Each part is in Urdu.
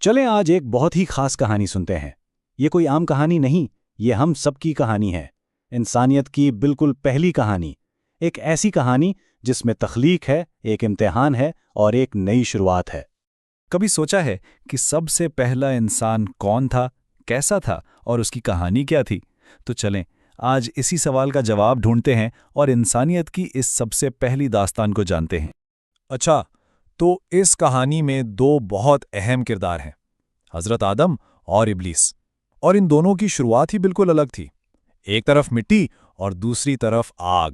چلیں آج ایک بہت ہی خاص کہانی سنتے ہیں۔ یہ کوئی عام کہانی نہیں، یہ ہم سب کی کہانی ہے، انسانیت کی بالکل پہلی کہانی، ایک ایسی کہانی جس میں تخلیق ہے، ایک امتحان ہے اور ایک نئی شروعات ہے۔ کبھی سوچا ہے کہ سب سے پہلا انسان کون تھا، کیسا تھا اور اس کی کہانی کیا تھی؟ تو چلیں آج اسی سوال کا جواب ڈھونڈتے ہیں اور انسانیت کی اس سب سے پہلی داستان کو جانتے ہیں۔ اچھا، تو اس کہانی میں دو بہت اہم کردار ہیں، حضرت آدم اور ابلیس، اور ان دونوں کی شروعات ہی بالکل الگ تھی، ایک طرف مٹی اور دوسری طرف آگ۔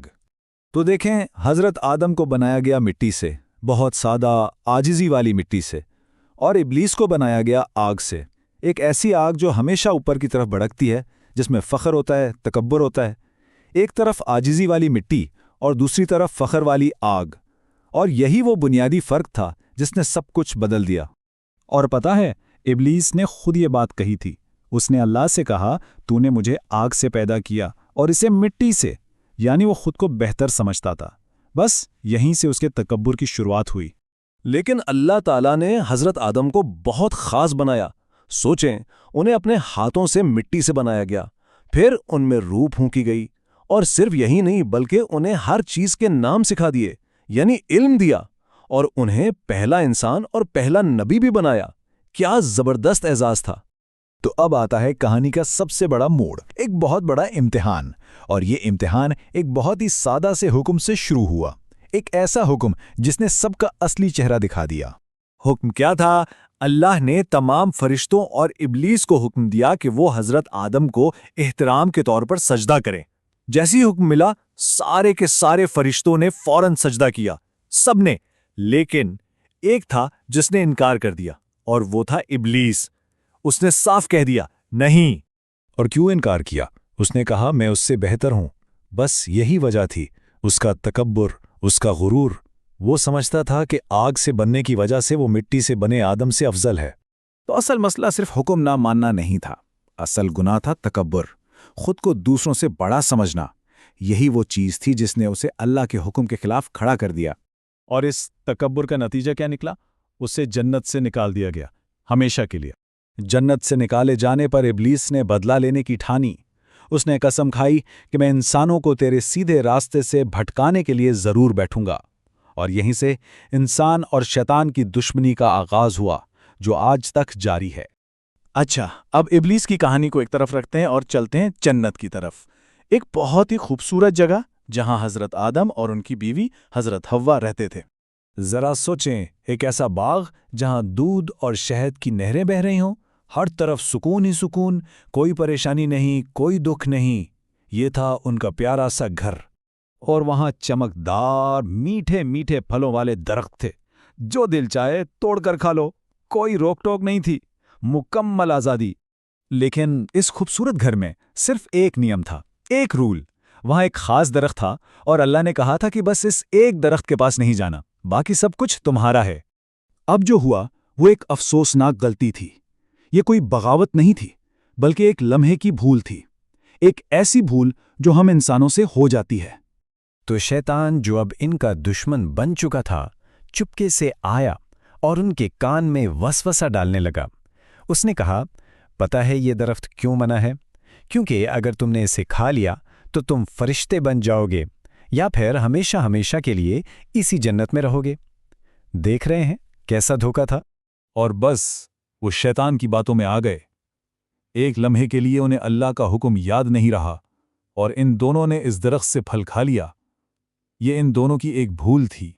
تو دیکھیں، حضرت آدم کو بنایا گیا مٹی سے، بہت سادہ عاجزی والی مٹی سے، اور ابلیس کو بنایا گیا آگ سے، ایک ایسی آگ جو ہمیشہ اوپر کی طرف بھڑکتی ہے، جس میں فخر ہوتا ہے، تکبر ہوتا ہے۔ ایک طرف عاجزی والی مٹی اور دوسری طرف فخر والی آگ، اور یہی وہ بنیادی فرق تھا جس نے سب کچھ بدل دیا۔ اور پتہ ہے، ابلیس نے خود یہ بات کہی تھی۔ اس نے اللہ سے کہا، تو نے مجھے آگ سے پیدا کیا اور اسے مٹی سے، یعنی وہ خود کو بہتر سمجھتا تھا۔ بس یہیں سے اس کے تکبر کی شروعات ہوئی۔ لیکن اللہ تعالیٰ نے حضرت آدم کو بہت خاص بنایا۔ سوچیں، انہیں اپنے ہاتھوں سے مٹی سے بنایا گیا، پھر ان میں روح پھونکی گئی، اور صرف یہی نہیں بلکہ انہیں ہر چیز کے نام سکھا دیے، یعنی علم دیا، اور انہیں پہلا انسان اور پہلا نبی بھی بنایا۔ کیا زبردست اعزاز تھا! تو اب آتا ہے کہانی کا سب سے بڑا موڑ، ایک بہت بڑا امتحان، اور یہ امتحان ایک بہت ہی سادہ سے حکم سے شروع ہوا، ایک ایسا حکم جس نے سب کا اصلی چہرہ دکھا دیا۔ حکم کیا تھا؟ اللہ نے تمام فرشتوں اور ابلیس کو حکم دیا کہ وہ حضرت آدم کو احترام کے طور پر سجدہ کریں۔ جیسی حکم ملا، سارے کے سارے فرشتوں نے فوراً سجدہ کیا، سب نے، لیکن ایک تھا جس نے انکار کر دیا، اور وہ تھا ابلیس۔ اس نے صاف کہہ دیا، نہیں۔ اور کیوں انکار کیا؟ اس نے کہا، میں اس سے بہتر ہوں۔ بس یہی وجہ تھی، اس کا تکبر، اس کا غرور۔ وہ سمجھتا تھا کہ آگ سے بننے کی وجہ سے وہ مٹی سے بنے آدم سے افضل ہے۔ تو اصل مسئلہ صرف حکم نہ ماننا نہیں تھا، اصل گناہ تھا تکبر، خود کو دوسروں سے بڑا سمجھنا۔ یہی وہ چیز تھی جس نے اسے اللہ کے حکم کے خلاف کھڑا کر دیا۔ اور اس تکبر کا نتیجہ کیا نکلا؟ اسے جنت سے نکال دیا گیا، ہمیشہ کے لیے۔ جنت سے نکالے جانے پر ابلیس نے بدلہ لینے کی ٹھانی۔ اس نے قسم کھائی کہ میں انسانوں کو تیرے سیدھے راستے سے بھٹکانے کے لیے ضرور بیٹھوں گا، اور یہیں سے انسان اور شیطان کی دشمنی کا آغاز ہوا، جو آج تک جاری ہے۔ اچھا، اب ابلیس کی کہانی کو ایک طرف رکھتے ہیں اور چلتے ہیں جنت کی طرف، ایک بہت ہی خوبصورت جگہ جہاں حضرت آدم اور ان کی بیوی حضرت حوا رہتے تھے۔ ذرا سوچیں، ایک ایسا باغ جہاں دودھ اور شہد کی نہریں بہہ رہی ہوں، ہر طرف سکون ہی سکون، کوئی پریشانی نہیں، کوئی دکھ نہیں۔ یہ تھا ان کا پیارا سا گھر۔ اور وہاں چمکدار میٹھے میٹھے پھلوں والے درخت تھے، جو دل چاہے توڑ کر کھا لو، کوئی روک ٹوک نہیں تھی، مکمل آزادی۔ لیکن اس خوبصورت گھر میں صرف ایک نیم تھا، ایک رول۔ وہاں ایک خاص درخت تھا، اور اللہ نے کہا تھا کہ بس اس ایک درخت کے پاس نہیں جانا، باقی سب کچھ تمہارا ہے۔ اب جو ہوا وہ ایک افسوسناک غلطی تھی۔ یہ کوئی بغاوت نہیں تھی، بلکہ ایک لمحے کی بھول تھی، ایک ایسی بھول جو ہم انسانوں سے ہو جاتی ہے۔ تو شیطان، جو اب ان کا دشمن بن چکا تھا، چپکے سے آیا اور ان کے کان میں وسوسہ ڈالنے لگا۔ اس نے کہا، پتہ ہے یہ درخت کیوں منع ہے؟ کیونکہ اگر تم نے اسے کھا لیا تو تم فرشتے بن جاؤ گے، یا پھر ہمیشہ ہمیشہ کے لیے اسی جنت میں رہو گے۔ دیکھ رہے ہیں کیسا دھوکہ تھا؟ اور بس وہ شیطان کی باتوں میں آ گئے۔ ایک لمحے کے لیے انہیں اللہ کا حکم یاد نہیں رہا، اور ان دونوں نے اس درخت سے پھل کھا لیا۔ یہ ان دونوں کی ایک بھول تھی۔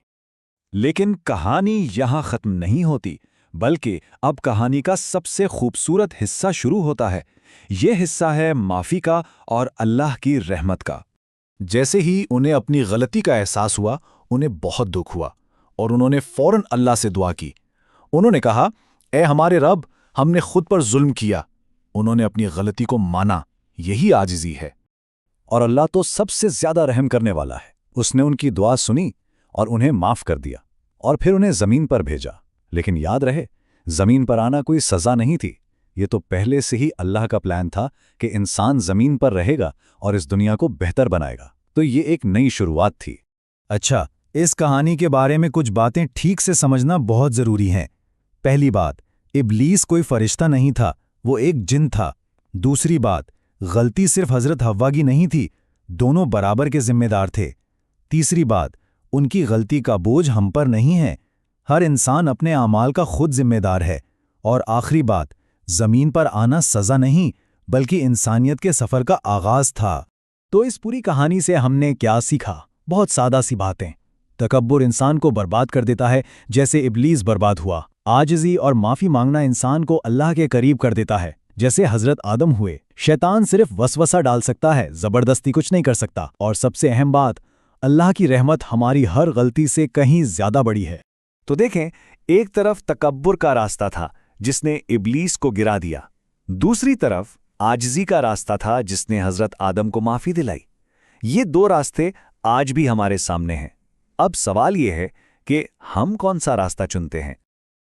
لیکن کہانی یہاں ختم نہیں ہوتی، بلکہ اب کہانی کا سب سے خوبصورت حصہ شروع ہوتا ہے۔ یہ حصہ ہے معافی کا اور اللہ کی رحمت کا۔ جیسے ہی انہیں اپنی غلطی کا احساس ہوا، انہیں بہت دکھ ہوا، اور انہوں نے فوراً اللہ سے دعا کی۔ انہوں نے کہا، اے ہمارے رب، ہم نے خود پر ظلم کیا۔ انہوں نے اپنی غلطی کو مانا، یہی عاجزی ہے۔ اور اللہ تو سب سے زیادہ رحم کرنے والا ہے۔ اس نے ان کی دعا سنی اور انہیں معاف کر دیا، اور پھر انہیں زمین پر بھیجا۔ لیکن یاد رہے، زمین پر آنا کوئی سزا نہیں تھی، یہ تو پہلے سے ہی اللہ کا پلان تھا کہ انسان زمین پر رہے گا اور اس دنیا کو بہتر بنائے گا۔ تو یہ ایک نئی شروعات تھی۔ اچھا، اس کہانی کے بارے میں کچھ باتیں ٹھیک سے سمجھنا بہت ضروری ہیں۔ پہلی بات، ابلیس کوئی فرشتہ نہیں تھا، وہ ایک جن تھا۔ دوسری بات، غلطی صرف حضرت حوا کی نہیں تھی، دونوں برابر کے ذمہ دار تھے۔ تیسری بات، ان کی غلطی کا بوجھ ہم پر نہیں ہے، ہر انسان اپنے اعمال کا خود ذمہ دار ہے۔ اور آخری بات، زمین پر آنا سزا نہیں بلکہ انسانیت کے سفر کا آغاز تھا۔ تو اس پوری کہانی سے ہم نے کیا سیکھا؟ بہت سادہ سی باتیں۔ تکبر انسان کو برباد کر دیتا ہے، جیسے ابلیس برباد ہوا۔ عاجزی اور معافی مانگنا انسان کو اللہ کے قریب کر دیتا ہے، جیسے حضرت آدم ہوئے۔ شیطان صرف وسوسہ ڈال سکتا ہے، زبردستی کچھ نہیں کر سکتا۔ اور سب سے اہم بات، اللہ کی رحمت ہماری ہر غلطی سے کہیں زیادہ بڑی ہے۔ تو دیکھیں، ایک طرف تکبر کا راستہ تھا جس نے ابلیس کو گرا دیا، دوسری طرف عاجزی کا راستہ تھا جس نے حضرت آدم کو معافی دلائی۔ یہ دو راستے آج بھی ہمارے سامنے ہیں۔ اب سوال یہ ہے کہ ہم کون سا راستہ چنتے ہیں؟